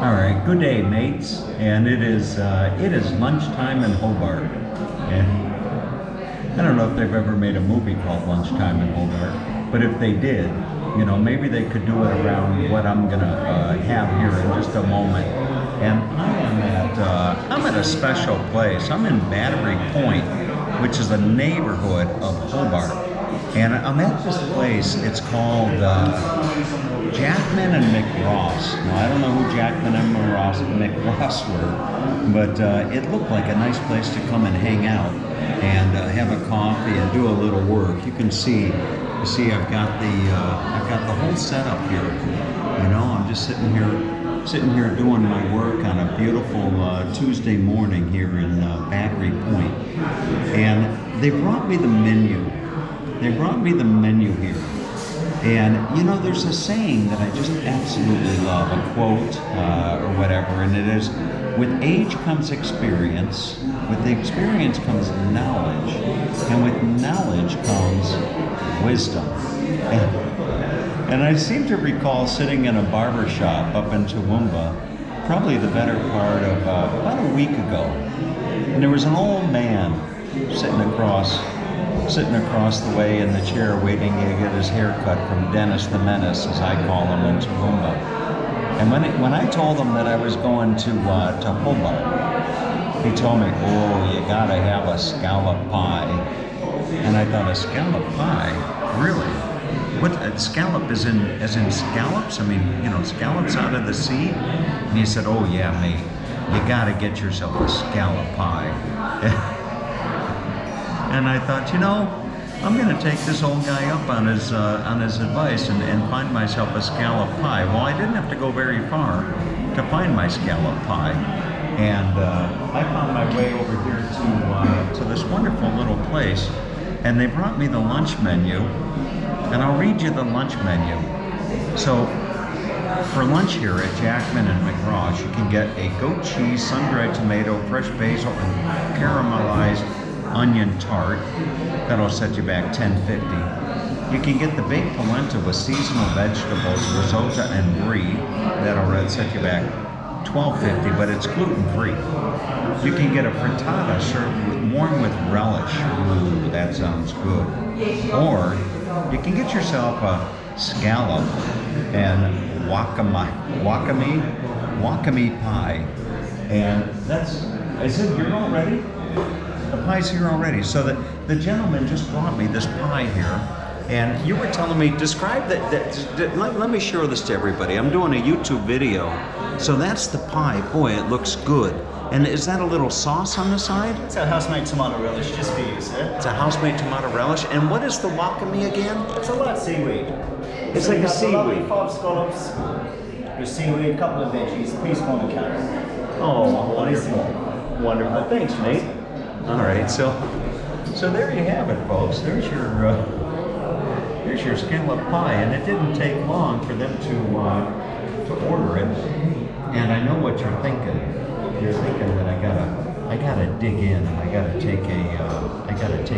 All right, good day, mates. And it is lunchtime in Hobart, and I don't know if they've ever made a movie called Lunchtime in Hobart, but if they did, maybe they could do it around what I'm gonna have here in just a moment. And I'm at a special place. I'm in Battery Point, which is a neighborhood of Hobart, and I'm at this place. It's called Jackman and McRoss. Now, I don't know who Jackman and McRoss were, but it looked like a nice place to come and hang out and have a coffee and do a little work. You can see, I've got the whole setup here. I'm just sitting here doing my work on a beautiful Tuesday morning here in Battery Point, and they brought me the menu. Here. And there's a saying that I just absolutely love, a quote or whatever, and it is, with age comes experience, with the experience comes knowledge, and with knowledge comes wisdom. And I seem to recall sitting in a barber shop up in Toowoomba, probably the better part of about a week ago, and there was an old man sitting across the way in the chair waiting to get his hair cut from Dennis the Menace, as I call him, in Toowoomba. And when I told him that I was going to Hobart, he told me, "Oh, you gotta have a scallop pie." And I thought, a scallop pie? Really? What, scallop as in scallops? I mean, scallops out of the sea? And he said, "Oh yeah, mate, you gotta get yourself a scallop pie." And I thought, I'm going to take this old guy up on his advice and find myself a scallop pie. Well, I didn't have to go very far to find my scallop pie, and I found my way over here to this wonderful little place, and they brought me the lunch menu, and I'll read you the lunch menu. So, for lunch here at Jackman and McRoss, you can get a goat cheese, sun-dried tomato, fresh basil, and caramelized onion tart. That'll set you back $10.50. You can get the baked polenta with seasonal vegetables, risotto, and brie. That'll set you back $12.50, but it's gluten-free. You can get a frittata served warm with relish. Ooh, that sounds good. Or you can get yourself a scallop and wakame pie. And is it here already? The pie's here already. So the gentleman just brought me this pie here, and you were telling me, describe that let me show this to everybody. I'm doing a YouTube video. So that's the pie. Boy, it looks good. And is that a little sauce on the side? It's a house-made tomato relish, just for you, sir. It's a house-made tomato relish. And what is the wakame again? It's a light seaweed. It's like a seaweed. 5 scallops, with seaweed, a couple of veggies, a piece corn and carrot. Oh, wonderful. Wonderful. Thanks, mate. All right, so there you have it, folks. There's your scallop pie, and it didn't take long for them to order it. And I know what you're thinking. You're thinking that I gotta dig in, and I gotta take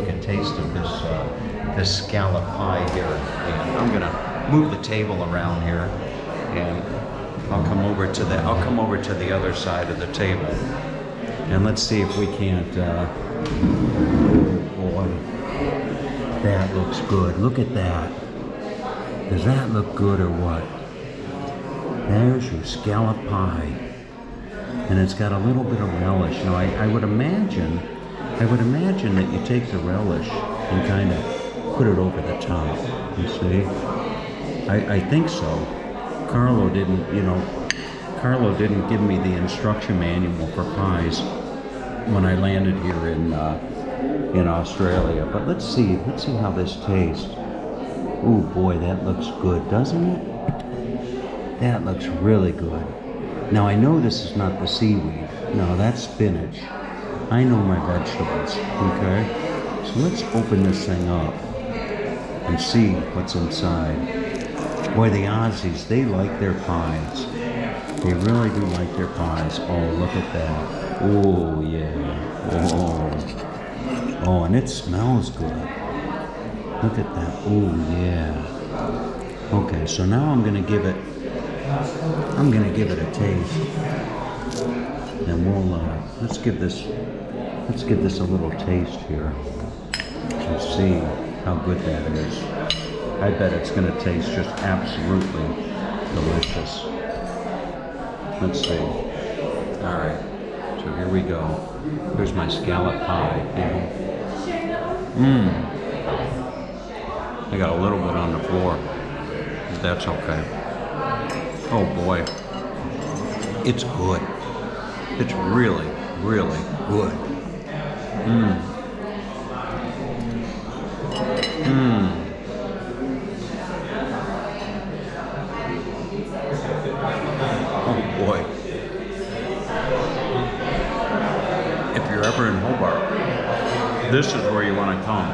a taste of this scallop pie here. And I'm gonna move the table around here, and I'll come over to the other side of the table. And let's see if we can't, oh boy, that looks good. Look at that. Does that look good or what? There's your scallop pie. And it's got a little bit of relish. Now, I would imagine that you take the relish and kind of put it over the top, you see? I think so. Carlo didn't give me the instruction manual for pies when I landed here in Australia. But let's see how this tastes. Ooh boy, that looks good, doesn't it? That looks really good. Now I know this is not the seaweed. No, that's spinach. I know my vegetables, okay? So let's open this thing up and see what's inside. Boy, the Aussies, they like their pies. They really do like their pies. Oh, look at that. Oh, yeah. Oh, and it smells good. Look at that. Oh, yeah. Okay, so now I'm going to give it I'm gonna give it a taste, and we'll let's give this a little taste here and see how good that is. I bet it's gonna taste just absolutely delicious. Let's see. All right, so here we go. Here's my scallop pie. I got a little bit on the floor, but that's okay. Oh boy, it's good. It's really, really good. Oh boy. If you're ever in Hobart, this is where you want to come.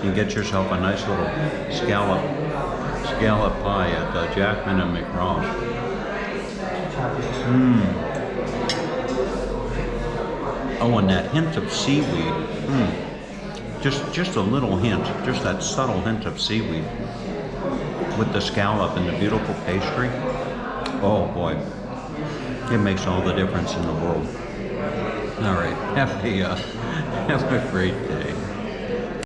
You get yourself a nice little scallop pie at Jackman and McRoss. Oh, and that hint of seaweed. Just a little hint, just that subtle hint of seaweed with the scallop and the beautiful pastry. Oh boy, it makes all the difference in the world. All right, have a great day.